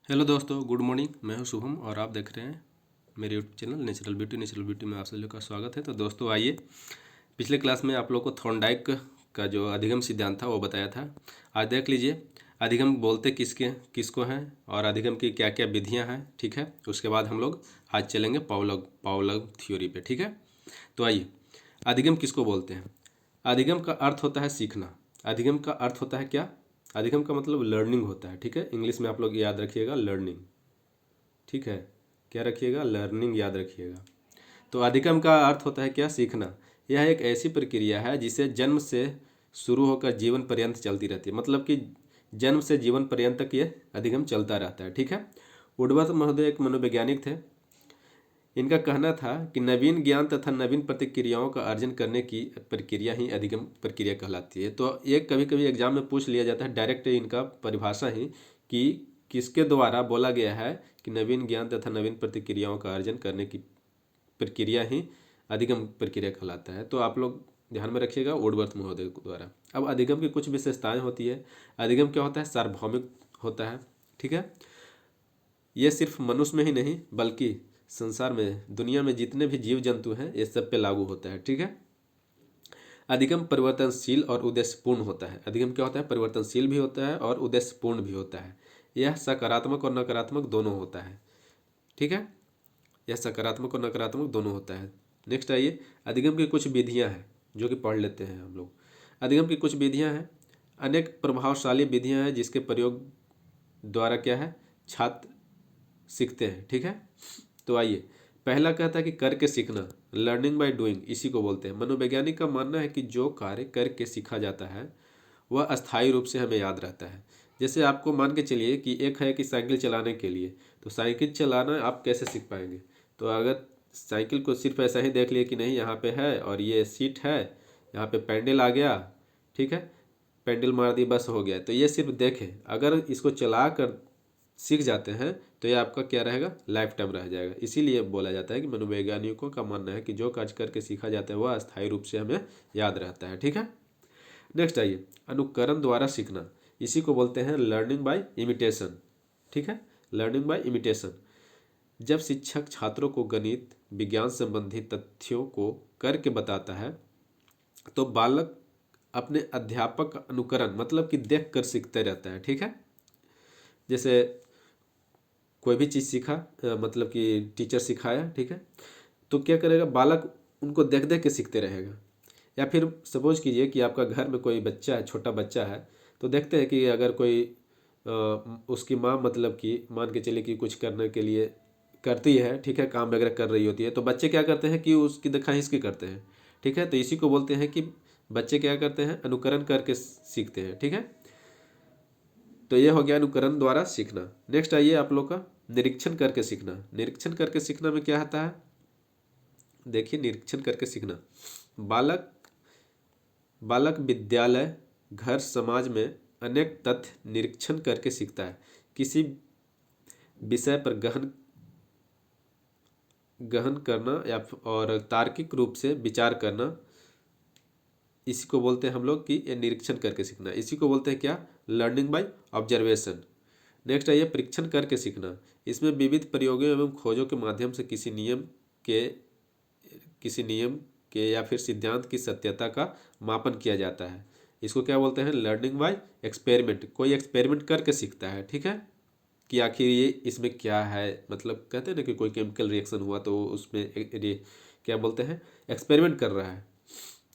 Hello दोस्तों, good morning. मैं हूं शुभम और आप देख रहे हैं मेरे यूट्यूब चैनल नेचुरल ब्यूटी में आप सभी लोग का स्वागत है। तो दोस्तों आइए, पिछले क्लास में आप लोग को थॉर्नडाइक का जो अधिगम सिद्धांत था वो बताया था। आज देख लीजिए अधिगम बोलते किसको हैं और अधिगम की क्या क्या विधियां हैं। ठीक है, उसके बाद हम लोग आज चलेंगे पावलग थ्योरी पे। ठीक है, तो आइए, अधिगम किसको बोलते हैं। अधिगम का अर्थ होता है सीखना। अधिगम का अर्थ होता है क्या? अधिगम का मतलब लर्निंग होता है। ठीक है, इंग्लिश में आप लोग याद रखिएगा लर्निंग। ठीक है, क्या रखिएगा? लर्निंग याद रखिएगा। तो अधिगम का अर्थ होता है क्या? सीखना। यह एक ऐसी प्रक्रिया है जिसे जन्म से शुरू होकर जीवन पर्यंत चलती रहती है। मतलब कि जन्म से जीवन पर्यंत तक ये अधिगम चलता रहता है। ठीक है, वुडवर्थ महोदय एक मनोवैज्ञानिक थे। इनका कहना था कि नवीन ज्ञान तथा नवीन प्रतिक्रियाओं का अर्जन करने की प्रक्रिया ही अधिगम प्रक्रिया कहलाती है। तो ये कभी कभी एग्जाम में पूछ लिया जाता है डायरेक्ट, इनका परिभाषा ही कि किसके द्वारा बोला गया है कि नवीन ज्ञान तथा नवीन प्रतिक्रियाओं का अर्जन करने की प्रक्रिया ही अधिगम प्रक्रिया कहलाता है। तो आप लोग ध्यान में रखिएगा, वुडवर्थ महोदय द्वारा। अब अधिगम की कुछ विशेषताएं होती है। अधिगम क्या होता है? सार्वभौमिक होता है। ठीक है, ये सिर्फ मनुष्य में ही नहीं बल्कि संसार में, दुनिया में जितने भी जीव जंतु हैं ये सब पे लागू होता है। ठीक है, अधिगम परिवर्तनशील और उद्देश्यपूर्ण होता है। अधिगम क्या होता है? परिवर्तनशील भी होता है और उद्देश्यपूर्ण भी होता है। यह सकारात्मक और नकारात्मक दोनों होता है। ठीक है, यह सकारात्मक और नकारात्मक दोनों होता है। नेक्स्ट आइए, अधिगम की कुछ विधियां हैं जो कि पढ़ लेते हैं हम लोग। अधिगम की कुछ विधियां हैं। अनेक प्रभावशाली विधियां हैं जिसके प्रयोग द्वारा क्या है, छात्र सीखते हैं। ठीक है, तो आइए, पहला कहता है कि करके सीखना, लर्निंग बाय डूइंग, इसी को बोलते हैं। मनोवैज्ञानिक का मानना है कि जो कार्य करके सीखा जाता है वह अस्थायी रूप से हमें याद रहता है। जैसे आपको मान के चलिए कि एक है कि साइकिल चलाने के लिए, तो साइकिल चलाना आप कैसे सीख पाएंगे? तो अगर साइकिल को सिर्फ ऐसा ही देख लिए कि नहीं यहाँ पे है और ये सीट है, यहाँ पे पैडल आ गया, ठीक है, पैडल मार दी बस हो गया, तो ये सिर्फ देखें। अगर इसको चला कर सीख जाते हैं तो ये आपका क्या रहेगा? लाइफ टाइम रह जाएगा। इसीलिए बोला जाता है कि मनोवैज्ञानिकों का मानना है कि जो कार्य करके सीखा जाता है वह अस्थायी रूप से हमें याद रहता है। ठीक है, नेक्स्ट आइए, अनुकरण द्वारा सीखना, इसी को बोलते हैं लर्निंग बाय इमिटेशन। ठीक है, लर्निंग बाय इमिटेशन। जब शिक्षक छात्रों को गणित विज्ञान संबंधी तथ्यों को करके बताता है तो बालक अपने अध्यापक का अनुकरण मतलब कि देख कर सीखते रहता है। ठीक है, जैसे कोई भी चीज़ सीखा, मतलब कि टीचर सिखाया, ठीक है, तो क्या करेगा बालक? उनको देख देख के सीखते रहेगा। या फिर सपोज कीजिए कि आपका घर में कोई बच्चा है, छोटा बच्चा है, तो देखते हैं कि अगर कोई उसकी माँ मतलब कि मान के चलिए कि कुछ करने के लिए करती है, ठीक है, काम वगैरह कर रही होती है, तो बच्चे क्या करते हैं कि उसकी दिखाई इसकी करते हैं। ठीक है, तो इसी को बोलते हैं कि बच्चे क्या करते हैं? अनुकरण करके सीखते हैं। ठीक है, तो ये हो गया अनुकरण द्वारा सीखना। नेक्स्ट आइए आप लोग का निरीक्षण करके सीखना। निरीक्षण करके सीखना में क्या आता है? देखिए, निरीक्षण करके सीखना, बालक बालक विद्यालय, घर, समाज में अनेक तथ्य निरीक्षण करके सीखता है। किसी विषय पर गहन गहन करना या और तार्किक रूप से विचार करना, इसी को बोलते हैं हम लोग कि ये निरीक्षण करके सीखना। इसी को बोलते हैं क्या? Learning by observation. नेक्स्ट है ये परीक्षण करके सीखना। इसमें विविध प्रयोगों एवं खोजों के माध्यम से के किसी नियम के या फिर सिद्धांत की सत्यता का मापन किया जाता है। इसको क्या बोलते हैं? Learning by experiment. कोई एक्सपेरिमेंट करके सीखता है। ठीक है, कि आखिर ये इसमें क्या है, मतलब कहते हैं ना कि कोई केमिकल रिएक्शन हुआ तो उसमें क्या बोलते हैं? एक्सपेरिमेंट कर रहा है,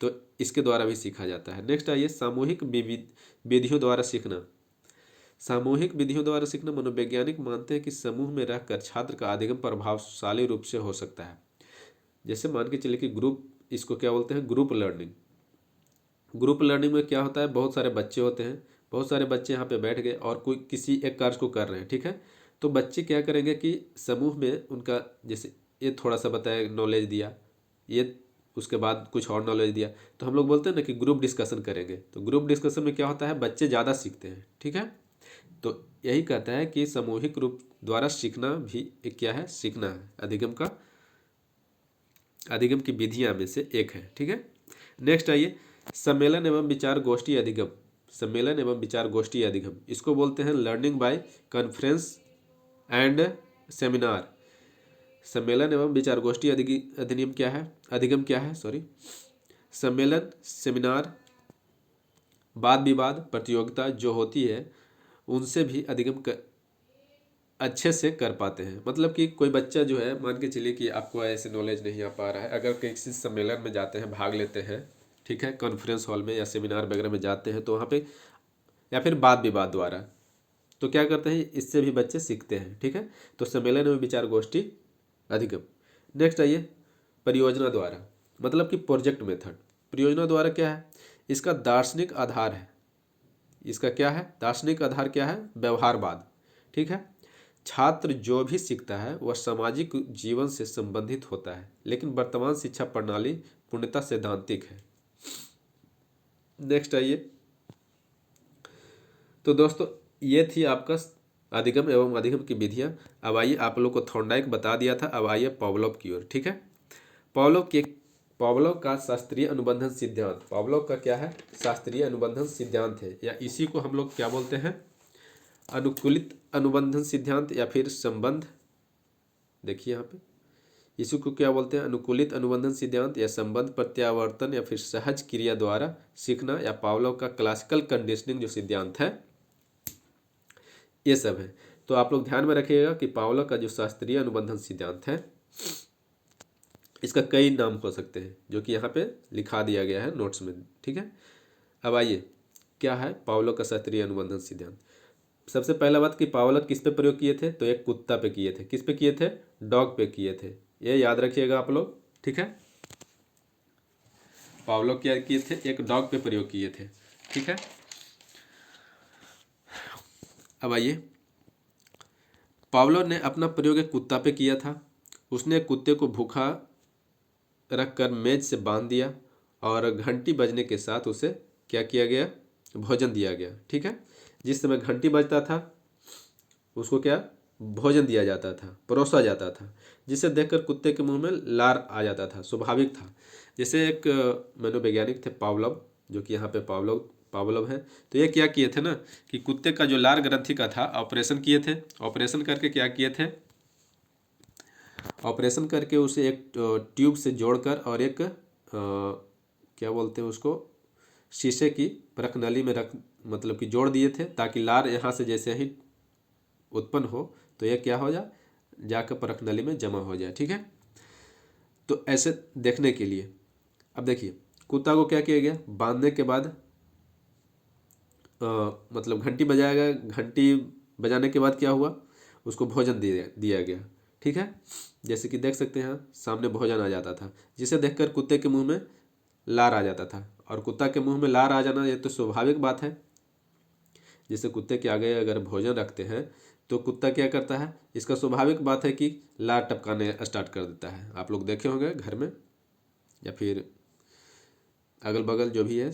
तो इसके द्वारा भी सीखा जाता है। नेक्स्ट आइए, सामूहिक विधियों द्वारा सीखना। सामूहिक विधियों द्वारा सीखना, मनोवैज्ञानिक मानते हैं कि समूह में रहकर छात्र का अधिगम प्रभावशाली रूप से हो सकता है। जैसे मान के चलिए कि ग्रुप, इसको क्या बोलते हैं? Group learning. ग्रुप लर्निंग में क्या होता है? बहुत सारे बच्चे होते हैं, बहुत सारे बच्चे यहाँ पे बैठ गए और कोई किसी एक कार्य को कर रहे हैं। ठीक है, तो बच्चे क्या करेंगे कि समूह में उनका, जैसे ये थोड़ा सा बताया, नॉलेज दिया, ये उसके बाद कुछ और नॉलेज दिया, तो हम लोग बोलते हैं ना कि ग्रुप डिस्कशन करेंगे। तो ग्रुप डिस्कशन में क्या होता है? बच्चे ज़्यादा सीखते हैं। ठीक है, तो यही कहता है कि सामूहिक रूप द्वारा सीखना भी एक क्या है? सीखना है। अधिगम की विधियां में से एक है। ठीक है, नेक्स्ट आइए, सम्मेलन एवं विचार गोष्ठी अधिगम। सम्मेलन एवं विचार गोष्ठी अधिगम, इसको बोलते हैं learning by conference and seminar. सम्मेलन एवं विचार गोष्ठी अधिनियम क्या है, अधिगम क्या है, सॉरी, सम्मेलन, सेमिनार, वाद विवाद, प्रतियोगिता जो होती है उनसे भी अधिगम अच्छे से कर पाते हैं। मतलब कि कोई बच्चा जो है, मान के चलिए कि आपको ऐसे नॉलेज नहीं आ पा रहा है, अगर किसी सम्मेलन में जाते हैं, भाग लेते हैं, ठीक है, कॉन्फ्रेंस हॉल में या सेमिनार वगैरह में जाते हैं, तो वहाँ पे या फिर वाद विवाद द्वारा, तो क्या करते हैं, इससे भी बच्चे सीखते हैं, ठीक है। तो सम्मेलन एवं विचार गोष्ठी अधिगम। नेक्स्ट आइए, परियोजना द्वारा, मतलब कि प्रोजेक्ट मेथड। परियोजना द्वारा क्या है, इसका दार्शनिक आधार है, इसका क्या है, दार्शनिक आधार क्या है, व्यवहारवाद, ठीक है। छात्र जो भी सीखता है वह सामाजिक जीवन से संबंधित होता है, लेकिन वर्तमान शिक्षा प्रणाली पूर्णतः सैद्धांतिक है। नेक्स्ट आइए, तो दोस्तों ये थी आपका अधिगम एवं अधिगम की विधियां। अब आइए, आप लोग को थॉर्नडाइक बता दिया था, अब आइए पावलोव की ओर, ठीक है। पावलोव का शास्त्रीय अनुबंधन सिद्धांत, पावलोव का क्या है, शास्त्रीय अनुबंधन सिद्धांत है, या इसी को हम लोग क्या बोलते हैं, अनुकूलित अनुबंधन सिद्धांत या फिर संबंध। देखिए यहाँ पे इसी को क्या बोलते हैं, अनुकूलित अनुबंधन सिद्धांत या संबंध प्रत्यावर्तन या फिर सहज क्रिया द्वारा सीखना, या पावलोव का क्लासिकल कंडीशनिंग जो सिद्धांत है, ये सब है। तो आप लोग ध्यान में रखिएगा कि पावलोव का जो शास्त्रीय अनुबंधन सिद्धांत है, इसका कई नाम हो सकते हैं, जो कि यहाँ पे लिखा दिया गया है नोट्स में, ठीक है। अब आइए, क्या है पावलोव का शास्त्रीय अनुबंधन सिद्धांत। सबसे पहला बात कि पावलोव किस पे प्रयोग किए थे, तो एक कुत्ता पे किए थे, किस पे किए थे, डॉग पे किए थे, ये याद रखिएगा आप लोग, ठीक है। पावलोव क्या किए थे, एक डॉग पे प्रयोग किए थे, ठीक है। अब आइए, पावलोव ने अपना प्रयोग एक कुत्ता पे किया था। उसने कुत्ते को भूखा रखकर मेज से बांध दिया और घंटी बजने के साथ उसे क्या किया गया, भोजन दिया गया, ठीक है। जिस समय घंटी बजता था उसको क्या, भोजन दिया जाता था, परोसा जाता था, जिसे देखकर कुत्ते के मुंह में लार आ जाता था, स्वाभाविक था। जैसे एक मनोवैज्ञानिक थे पावलोव, जो कि यहाँ पे पावलोव है, तो ये क्या किए थे ना कि कुत्ते का जो लार ग्रंथि का था ऑपरेशन किए थे। ऑपरेशन करके क्या किए थे, ऑपरेशन करके उसे एक ट्यूब से जोड़कर और एक क्या बोलते हैं उसको, शीशे की परख नली में रख, मतलब कि जोड़ दिए थे, ताकि लार यहाँ से जैसे ही उत्पन्न हो तो यह क्या हो जाए, जाकर परख नली में जमा हो जाए, ठीक है। तो ऐसे देखने के लिए अब देखिए, कुत्ता को क्या किया गया, बांधने के बाद मतलब घंटी बजाया गया, घंटी बजाने के बाद क्या हुआ, उसको भोजन दिया गया, ठीक है। जैसे कि देख सकते हैं सामने भोजन आ जाता था, जिसे देखकर कुत्ते के मुंह में लार आ जाता था। और कुत्ता के मुंह में लार आ जाना ये तो स्वाभाविक बात है। जैसे कुत्ते के आगे अगर भोजन रखते हैं तो कुत्ता क्या करता है, इसका स्वाभाविक बात है कि लार टपकाने स्टार्ट कर देता है। आप लोग देखे होंगे घर में या फिर अगल बगल जो भी है।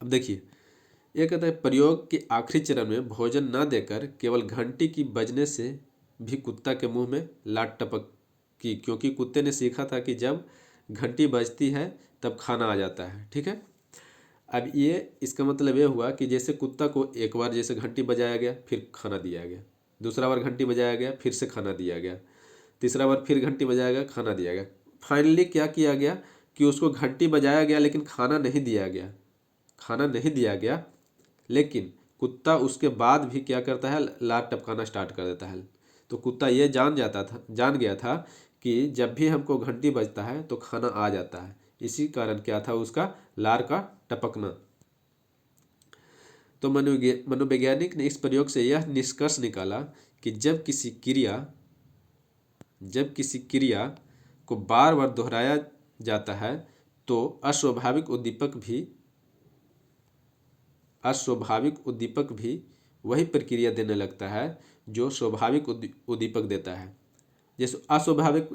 अब देखिए, ये कहता है प्रयोग के आखिरी चरण में भोजन न देकर केवल घंटी की बजने से भी कुत्ता के मुंह में लार टपक की, क्योंकि कुत्ते ने सीखा था कि जब घंटी बजती है तब खाना आ जाता है, ठीक है। अब ये इसका मतलब ये हुआ कि जैसे कुत्ता को एक बार जैसे घंटी बजाया गया, फिर खाना दिया गया, दूसरा बार घंटी बजाया गया, फिर से खाना दिया गया, तीसरा बार फिर घंटी बजाया गया, खाना दिया गया। फाइनली क्या किया गया कि उसको घंटी बजाया गया लेकिन खाना नहीं दिया गया, खाना नहीं दिया गया, लेकिन कुत्ता उसके बाद भी क्या करता है, लार टपकाना स्टार्ट कर देता है। तो कुत्ता ये जान गया था कि जब भी हमको घंटी बजता है तो खाना आ जाता है। इसी कारण क्या था, उसका लार का टपकना। तो मनोवैज्ञानिक ने इस प्रयोग से यह निष्कर्ष निकाला कि जब किसी क्रिया को बार बार दोहराया जाता है तो अस्वाभाविक उद्दीपक भी वही प्रक्रिया देने लगता है जो स्वाभाविक उद्दीपक देता है। जैसे अस्वाभाविक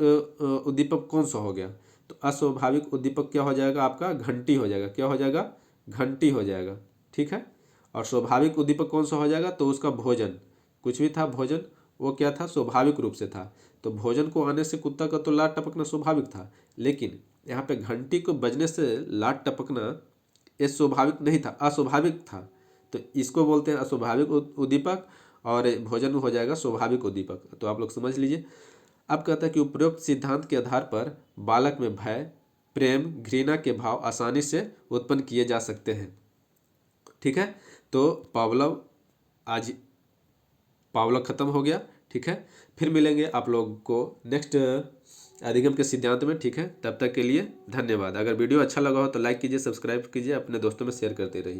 उद्दीपक कौन सा हो गया, तो अस्वाभाविक उद्दीपक क्या हो जाएगा, आपका घंटी हो जाएगा, क्या हो जाएगा, घंटी हो जाएगा, ठीक है। और स्वाभाविक उद्दीपक कौन सा हो जाएगा, तो उसका भोजन, कुछ भी था भोजन, वो क्या था, स्वाभाविक रूप से था। तो भोजन को आने से कुत्ता का तो लार टपकना स्वाभाविक था, लेकिन यहाँ पे घंटी को बजने से लार टपकना ये स्वाभाविक नहीं था, अस्वाभाविक था। तो इसको बोलते हैं अस्वाभाविक उद्दीपक, और भोजन हो जाएगा स्वाभाविक उद्दीपक। तो आप लोग समझ लीजिए। अब कहता है कि उपरोक्त सिद्धांत के आधार पर बालक में भय, प्रेम, घृणा के भाव आसानी से उत्पन्न किए जा सकते हैं। ठीक है, तो आज पावलव खत्म हो गया। ठीक है, फिर मिलेंगे आप लोग को नेक्स्ट अधिगम के सिद्धांत में। ठीक है, तब तक के लिए धन्यवाद। अगर वीडियो अच्छा लगा हो तो लाइक कीजिए, सब्सक्राइब कीजिए, अपने दोस्तों में शेयर करते रहिए।